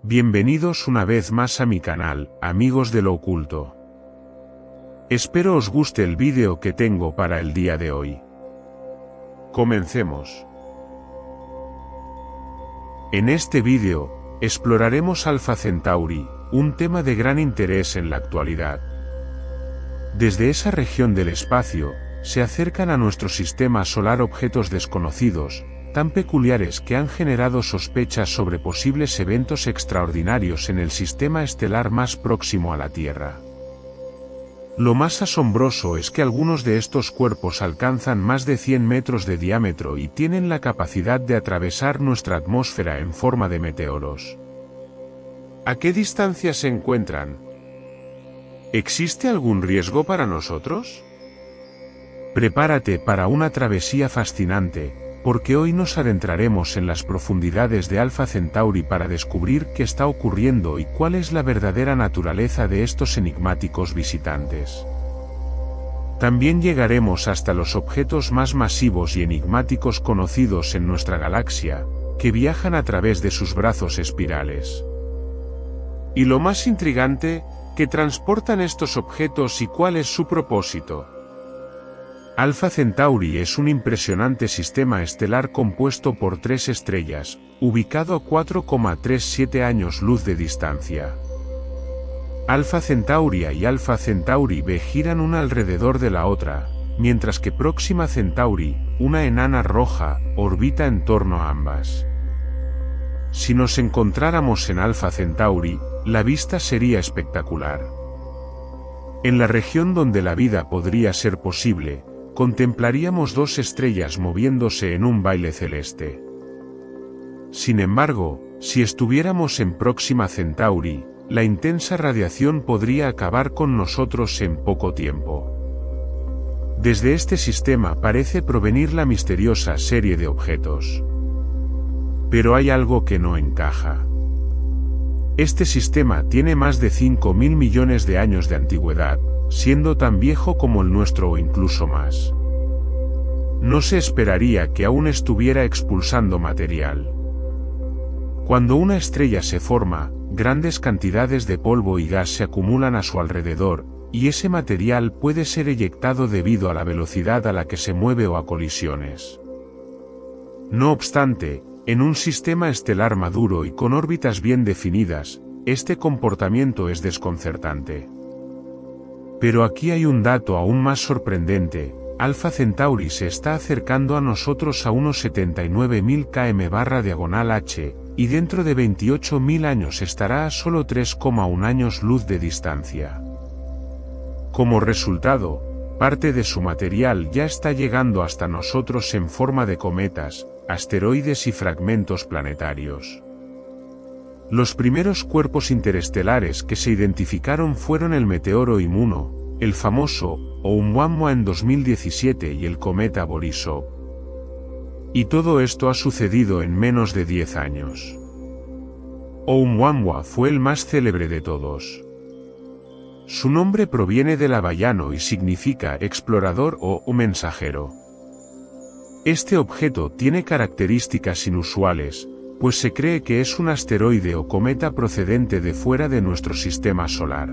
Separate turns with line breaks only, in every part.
Bienvenidos una vez más a mi canal, amigos de lo oculto. Espero os guste el vídeo que tengo para el día de hoy. Comencemos. En este vídeo, exploraremos Alpha Centauri, un tema de gran interés en la actualidad. Desde esa región del espacio, se acercan a nuestro sistema solar objetos desconocidos, tan peculiares que han generado sospechas sobre posibles eventos extraordinarios en el sistema estelar más próximo a la Tierra. Lo más asombroso es que algunos de estos cuerpos alcanzan más de 100 metros de diámetro y tienen la capacidad de atravesar nuestra atmósfera en forma de meteoros. ¿A qué distancia se encuentran? ¿Existe algún riesgo para nosotros? Prepárate para una travesía fascinante, porque hoy nos adentraremos en las profundidades de Alpha Centauri para descubrir qué está ocurriendo y cuál es la verdadera naturaleza de estos enigmáticos visitantes. También llegaremos hasta los objetos más masivos y enigmáticos conocidos en nuestra galaxia, que viajan a través de sus brazos espirales. Y lo más intrigante, ¿qué transportan estos objetos y cuál es su propósito? Alpha Centauri es un impresionante sistema estelar compuesto por 3 estrellas, ubicado a 4,37 años luz de distancia. Alpha Centauri A y Alpha Centauri B giran una alrededor de la otra, mientras que Próxima Centauri, una enana roja, orbita en torno a ambas. Si nos encontráramos en Alpha Centauri, la vista sería espectacular. En la región donde la vida podría ser posible, contemplaríamos 2 estrellas moviéndose en un baile celeste. Sin embargo, si estuviéramos en Próxima Centauri, la intensa radiación podría acabar con nosotros en poco tiempo. Desde este sistema parece provenir la misteriosa serie de objetos. Pero hay algo que no encaja. Este sistema tiene más de 5.000 millones de años de antigüedad, siendo tan viejo como el nuestro o incluso más. No se esperaría que aún estuviera expulsando material. Cuando una estrella se forma, grandes cantidades de polvo y gas se acumulan a su alrededor, y ese material puede ser eyectado debido a la velocidad a la que se mueve o a colisiones. No obstante, en un sistema estelar maduro y con órbitas bien definidas, este comportamiento es desconcertante. Pero aquí hay un dato aún más sorprendente: Alpha Centauri se está acercando a nosotros a unos 79.000 km/h, y dentro de 28.000 años estará a solo 3,1 años luz de distancia. Como resultado, parte de su material ya está llegando hasta nosotros en forma de cometas, asteroides y fragmentos planetarios. Los primeros cuerpos interestelares que se identificaron fueron el meteoro Immuno, el famoso Oumuamua en 2017 y el cometa Borisov. Y todo esto ha sucedido en menos de 10 años. Oumuamua fue el más célebre de todos. Su nombre proviene del hawaiano y significa explorador o mensajero. Este objeto tiene características inusuales, pues se cree que es un asteroide o cometa procedente de fuera de nuestro sistema solar.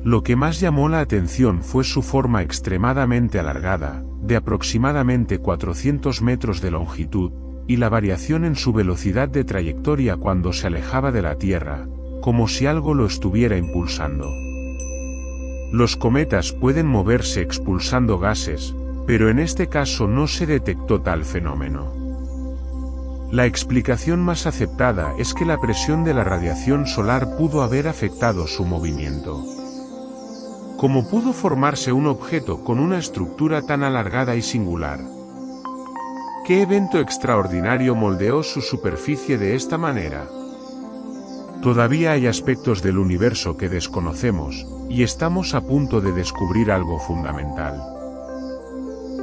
Lo que más llamó la atención fue su forma extremadamente alargada, de aproximadamente 400 metros de longitud, y la variación en su velocidad de trayectoria cuando se alejaba de la Tierra, como si algo lo estuviera impulsando. Los cometas pueden moverse expulsando gases, pero en este caso no se detectó tal fenómeno. La explicación más aceptada es que la presión de la radiación solar pudo haber afectado su movimiento. ¿Cómo pudo formarse un objeto con una estructura tan alargada y singular? ¿Qué evento extraordinario moldeó su superficie de esta manera? Todavía hay aspectos del universo que desconocemos, y estamos a punto de descubrir algo fundamental.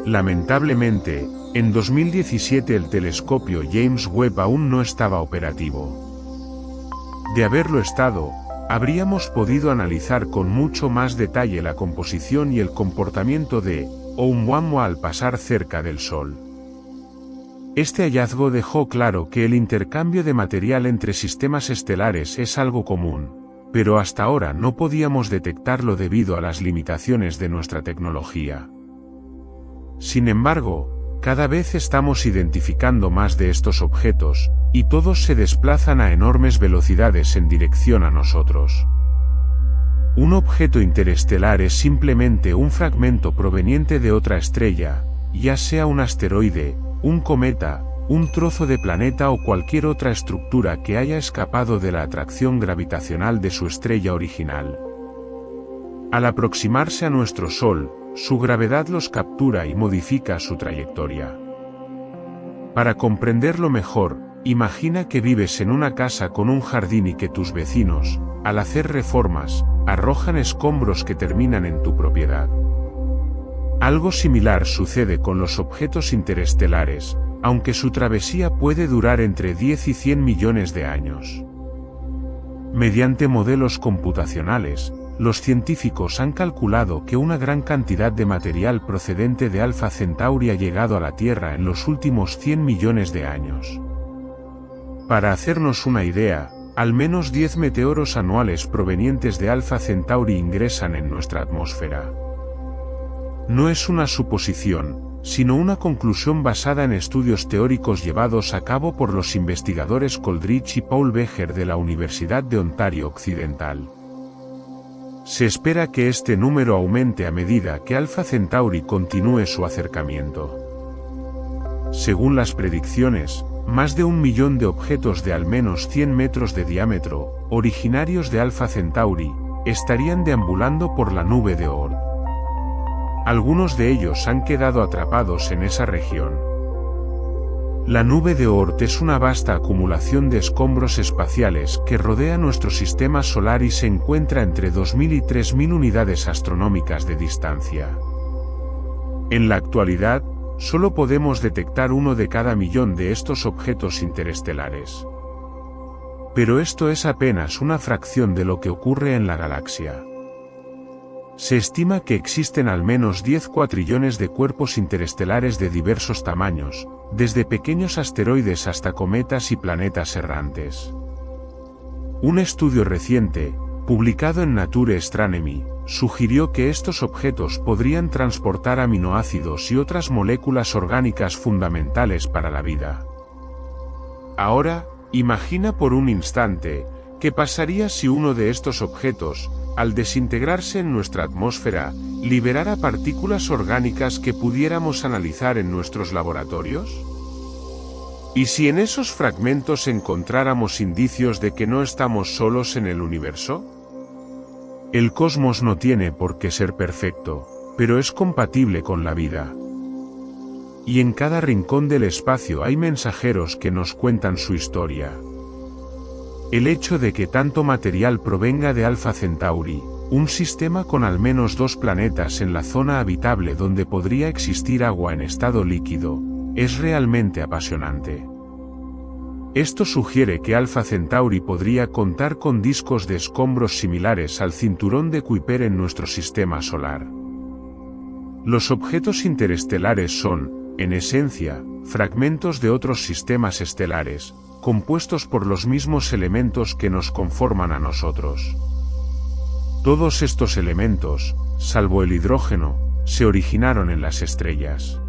Lamentablemente, en 2017 el telescopio James Webb aún no estaba operativo. De haberlo estado, habríamos podido analizar con mucho más detalle la composición y el comportamiento de Oumuamua al pasar cerca del Sol. Este hallazgo dejó claro que el intercambio de material entre sistemas estelares es algo común, pero hasta ahora no podíamos detectarlo debido a las limitaciones de nuestra tecnología. Sin embargo, cada vez estamos identificando más de estos objetos, y todos se desplazan a enormes velocidades en dirección a nosotros. Un objeto interestelar es simplemente un fragmento proveniente de otra estrella, ya sea un asteroide, un cometa, un trozo de planeta o cualquier otra estructura que haya escapado de la atracción gravitacional de su estrella original. Al aproximarse a nuestro Sol, su gravedad los captura y modifica su trayectoria. Para comprenderlo mejor, imagina que vives en una casa con un jardín y que tus vecinos, al hacer reformas, arrojan escombros que terminan en tu propiedad. Algo similar sucede con los objetos interestelares, aunque su travesía puede durar entre 10 y 100 millones de años. Mediante modelos computacionales, los científicos han calculado que una gran cantidad de material procedente de Alpha Centauri ha llegado a la Tierra en los últimos 100 millones de años. Para hacernos una idea, al menos 10 meteoros anuales provenientes de Alpha Centauri ingresan en nuestra atmósfera. No es una suposición, sino una conclusión basada en estudios teóricos llevados a cabo por los investigadores Coldridge y Paul Becher de la Universidad de Ontario Occidental. Se espera que este número aumente a medida que Alpha Centauri continúe su acercamiento. Según las predicciones, más de 1 millón de objetos de al menos 100 metros de diámetro, originarios de Alpha Centauri, estarían deambulando por la nube de Oort. Algunos de ellos han quedado atrapados en esa región. La nube de Oort es una vasta acumulación de escombros espaciales que rodea nuestro sistema solar y se encuentra entre 2.000 y 3.000 unidades astronómicas de distancia. En la actualidad, solo podemos detectar uno de cada millón de estos objetos interestelares. Pero esto es apenas una fracción de lo que ocurre en la galaxia. Se estima que existen al menos 10 cuatrillones de cuerpos interestelares de diversos tamaños, desde pequeños asteroides hasta cometas y planetas errantes. Un estudio reciente, publicado en Nature Astronomy, sugirió que estos objetos podrían transportar aminoácidos y otras moléculas orgánicas fundamentales para la vida. Ahora, imagina por un instante, ¿qué pasaría si uno de estos objetos, al desintegrarse en nuestra atmósfera, liberara partículas orgánicas que pudiéramos analizar en nuestros laboratorios? ¿Y si en esos fragmentos encontráramos indicios de que no estamos solos en el universo? El cosmos no tiene por qué ser perfecto, pero es compatible con la vida. Y en cada rincón del espacio hay mensajeros que nos cuentan su historia. El hecho de que tanto material provenga de Alpha Centauri, un sistema con al menos 2 planetas en la zona habitable donde podría existir agua en estado líquido, es realmente apasionante. Esto sugiere que Alpha Centauri podría contar con discos de escombros similares al cinturón de Kuiper en nuestro sistema solar. Los objetos interestelares son, en esencia, fragmentos de otros sistemas estelares, compuestos por los mismos elementos que nos conforman a nosotros. Todos estos elementos, salvo el hidrógeno, se originaron en las estrellas.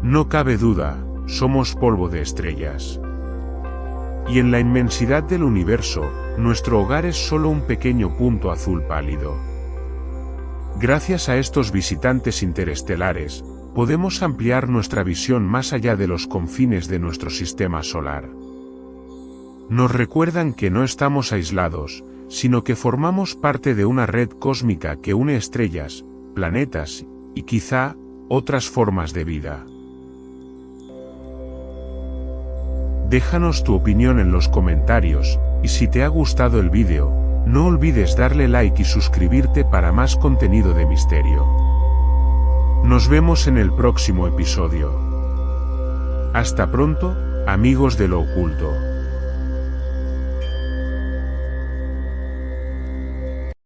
No cabe duda, somos polvo de estrellas. Y en la inmensidad del universo, nuestro hogar es solo un pequeño punto azul pálido. Gracias a estos visitantes interestelares, podemos ampliar nuestra visión más allá de los confines de nuestro sistema solar. Nos recuerdan que no estamos aislados, sino que formamos parte de una red cósmica que une estrellas, planetas, y quizá, otras formas de vida. Déjanos tu opinión en los comentarios, y si te ha gustado el vídeo, no olvides darle like y suscribirte para más contenido de misterio. Nos vemos en el próximo episodio. Hasta pronto, amigos de lo oculto.